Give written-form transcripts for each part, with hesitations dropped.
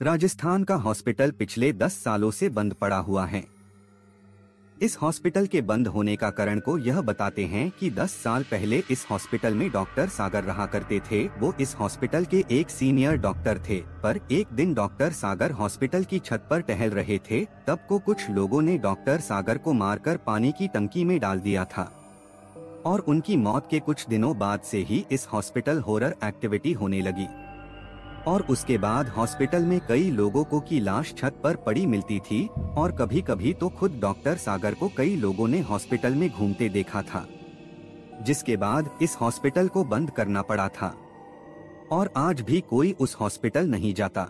राजस्थान का हॉस्पिटल पिछले 10 सालों से बंद पड़ा हुआ है। इस हॉस्पिटल के बंद होने का कारण को यह बताते हैं कि 10 साल पहले इस हॉस्पिटल में डॉक्टर सागर रहा करते थे। वो इस हॉस्पिटल के एक सीनियर डॉक्टर थे, पर एक दिन डॉक्टर सागर हॉस्पिटल की छत पर टहल रहे थे, तब को कुछ लोगों ने डॉक्टर सागर को मारकर पानी की टंकी में डाल दिया था और उनकी मौत के कुछ दिनों बाद से ही इस हॉस्पिटल हॉरर एक्टिविटी होने लगी और उसके बाद हॉस्पिटल में कई लोगों को की लाश छत पर पड़ी मिलती थी और कभी कभी तो खुद डॉक्टर सागर को कई लोगों ने हॉस्पिटल में घूमते देखा था, जिसके बाद इस हॉस्पिटल को बंद करना पड़ा था और आज भी कोई उस हॉस्पिटल नहीं जाता।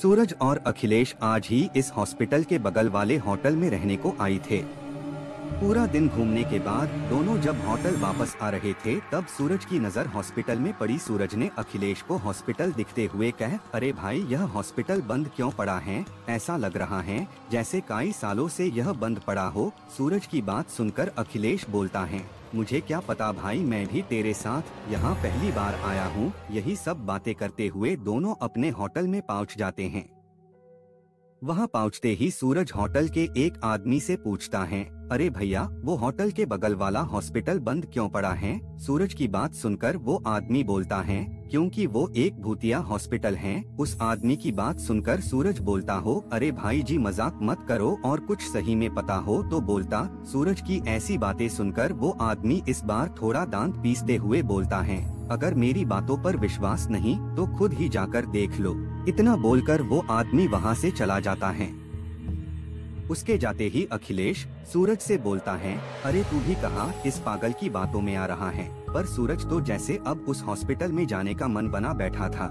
सूरज और अखिलेश आज ही इस हॉस्पिटल के बगल वाले होटल में रहने को आए थे। पूरा दिन घूमने के बाद दोनों जब होटल वापस आ रहे थे, तब सूरज की नजर हॉस्पिटल में पड़ी। सूरज ने अखिलेश को हॉस्पिटल दिखते हुए कहा, अरे भाई, यह हॉस्पिटल बंद क्यों पड़ा है? ऐसा लग रहा है जैसे कई सालों से यह बंद पड़ा हो। सूरज की बात सुनकर अखिलेश बोलता है, मुझे क्या पता भाई, मैं भी तेरे साथ यहाँ पहली बार आया हूँ। यही सब बातें करते हुए दोनों अपने होटल में पहुँच जाते हैं। वहाँ पहुँचते ही सूरज होटल के एक आदमी से पूछता है, अरे भैया, वो होटल के बगल वाला हॉस्पिटल बंद क्यों पड़ा है? सूरज की बात सुनकर वो आदमी बोलता है, क्योंकि वो एक भूतिया हॉस्पिटल है। उस आदमी की बात सुनकर सूरज बोलता हो, अरे भाई जी, मजाक मत करो और कुछ सही में पता हो तो बोलता। सूरज की ऐसी बातें सुनकर वो आदमी इस बार थोड़ा दांत पीसते हुए बोलता है, अगर मेरी बातों पर विश्वास नहीं तो खुद ही जाकर देख लो। इतना बोलकर वो आदमी वहाँ से चला जाता है। उसके जाते ही अखिलेश सूरज से बोलता है, अरे तू भी कहाँ इस पागल की बातों में आ रहा है? पर सूरज तो जैसे अब उस हॉस्पिटल में जाने का मन बना बैठा था,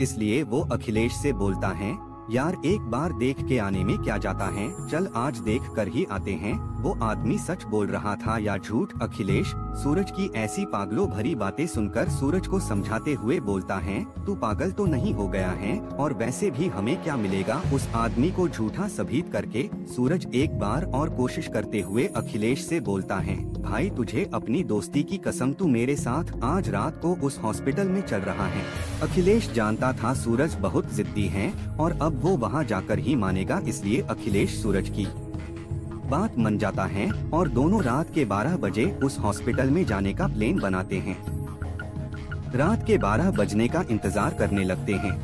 इसलिए वो अखिलेश से बोलता है, यार एक बार देख के आने में क्या जाता है, चल आज देख कर ही आते हैं। वो आदमी सच बोल रहा था या झूठ? अखिलेश सूरज की ऐसी पागलों भरी बातें सुनकर सूरज को समझाते हुए बोलता है, तू पागल तो नहीं हो गया है? और वैसे भी हमें क्या मिलेगा उस आदमी को झूठा साबित करके? सूरज एक बार और कोशिश करते हुए अखिलेश से बोलता है, भाई तुझे अपनी दोस्ती की कसम, तू मेरे साथ आज रात को उस हॉस्पिटल में चल रहा है। अखिलेश जानता था सूरज बहुत जिद्दी है और अब वो वहाँ जाकर ही मानेगा, इसलिए अखिलेश सूरज की बात मान जाता है और दोनों रात के 12 बजे उस हॉस्पिटल में जाने का प्लान बनाते हैं। रात के 12 बजने का इंतजार करने लगते हैं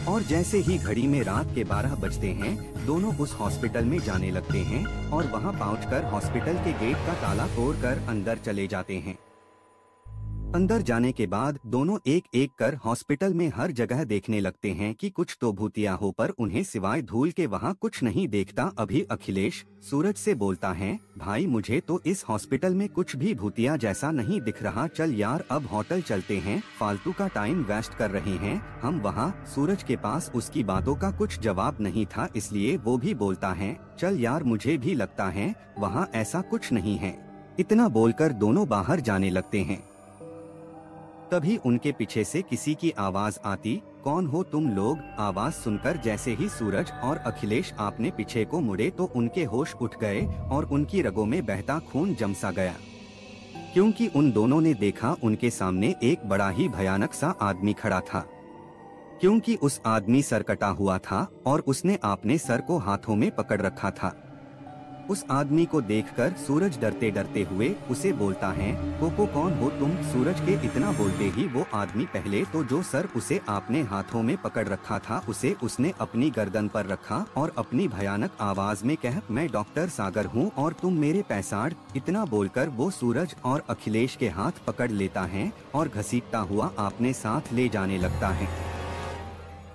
और जैसे ही घड़ी में रात के 12 बजते हैं, दोनों उस हॉस्पिटल में जाने लगते हैं और वहां पहुंचकर हॉस्पिटल के गेट का ताला तोड़कर अंदर चले जाते हैं। अंदर जाने के बाद दोनों एक एक कर हॉस्पिटल में हर जगह देखने लगते हैं कि कुछ तो भूतिया हो, पर उन्हें सिवाय धूल के वहाँ कुछ नहीं देखता। अभी अखिलेश सूरज से बोलता है, भाई मुझे तो इस हॉस्पिटल में कुछ भी भूतिया जैसा नहीं दिख रहा, चल यार अब होटल चलते हैं, फालतू का टाइम वेस्ट कर रहे हैं हम वहाँ। सूरज के पास उसकी बातों का कुछ जवाब नहीं था, इसलिए वो भी बोलता है, चल यार मुझे भी लगता है वहाँ ऐसा कुछ नहीं है। इतना बोलकर दोनों बाहर जाने लगते हैं। तभी उनके पीछे से किसी की आवाज आती, कौन हो तुम लोग? आवाज सुनकर जैसे ही सूरज और अखिलेश आपने पीछे को मुड़े तो उनके होश उठ गए और उनकी रगों में बहता खून जम सा गया, क्योंकि उन दोनों ने देखा उनके सामने एक बड़ा ही भयानक सा आदमी खड़ा था। क्योंकि उस आदमी सर कटा हुआ था और उसने अपने सर को हाथों में पकड़ रखा था। उस आदमी को देखकर सूरज डरते डरते हुए उसे बोलता है, कोको कौन हो तुम? सूरज के इतना बोलते ही वो आदमी पहले तो जो सर उसे आपने हाथों में पकड़ रखा था उसे उसने अपनी गर्दन पर रखा और अपनी भयानक आवाज में कहा, मैं डॉक्टर सागर हूँ और तुम मेरे पैसाड़। इतना बोलकर वो सूरज और अखिलेश के हाथ पकड़ लेता है और घसीटता हुआ अपने साथ ले जाने लगता है।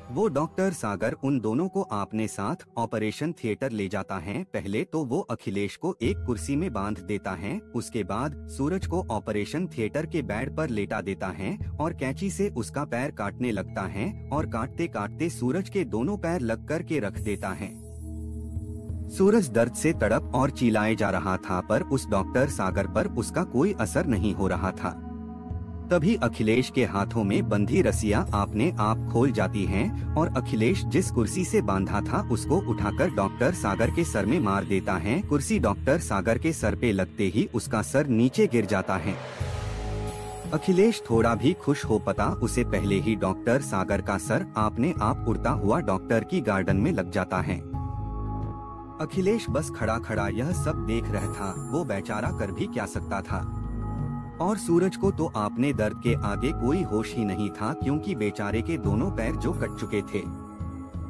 वो डॉक्टर सागर उन दोनों को अपने साथ ऑपरेशन थिएटर ले जाता है। पहले तो वो अखिलेश को एक कुर्सी में बांध देता है, उसके बाद सूरज को ऑपरेशन थिएटर के बेड पर लेटा देता है और कैंची से उसका पैर काटने लगता है और काटते काटते सूरज के दोनों पैर लग कर के रख देता है। सूरज दर्द से तड़प और चिल्लाए जा रहा था, पर उस डॉक्टर सागर पर उसका कोई असर नहीं हो रहा था। तभी अखिलेश के हाथों में बंधी रस्सियां अपने आप खोल जाती हैं और अखिलेश जिस कुर्सी से बांधा था उसको उठाकर डॉक्टर सागर के सर में मार देता है। कुर्सी डॉक्टर सागर के सर पे लगते ही उसका सर नीचे गिर जाता है। अखिलेश थोड़ा भी खुश हो पता उसे पहले ही डॉक्टर सागर का सर आपने आप उड़ता हुआ डॉक्टर की गार्डन में लग जाता है। अखिलेश बस खड़ा खड़ा यह सब देख रहा था, वो बेचारा कर भी क्या सकता था। और सूरज को तो आपने दर्द के आगे कोई होश ही नहीं था, क्योंकि बेचारे के दोनों पैर जो कट चुके थे।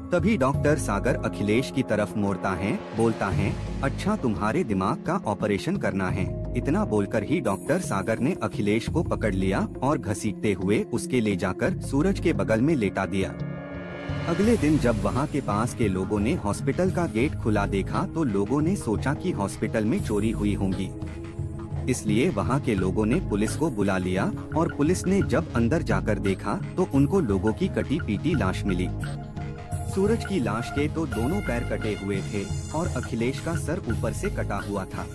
तभी डॉक्टर सागर अखिलेश की तरफ मोड़ता है, बोलता है, अच्छा तुम्हारे दिमाग का ऑपरेशन करना है। इतना बोलकर ही डॉक्टर सागर ने अखिलेश को पकड़ लिया और घसीटते हुए उसके ले जाकर सूरज के बगल में लेटा दिया। अगले दिन जब वहाँ के पास के लोगों ने हॉस्पिटल का गेट खुला देखा तो लोगों ने सोचा कि हॉस्पिटल में चोरी हुई होगी, इसलिए वहाँ के लोगों ने पुलिस को बुला लिया। और पुलिस ने जब अंदर जाकर देखा तो उनको लोगों की कटी पीटी लाश मिली। सूरज की लाश के तो दोनों पैर कटे हुए थे और अखिलेश का सर ऊपर से कटा हुआ था।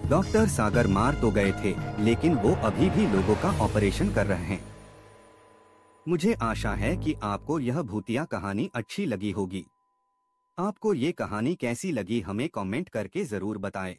डॉक्टर सागर मार तो गए थे, लेकिन वो अभी भी लोगों का ऑपरेशन कर रहे हैं। मुझे आशा है कि आपको यह भूतिया कहानी अच्छी लगी होगी। आपको ये कहानी कैसी लगी हमें कमेंट करके जरूर बताएं।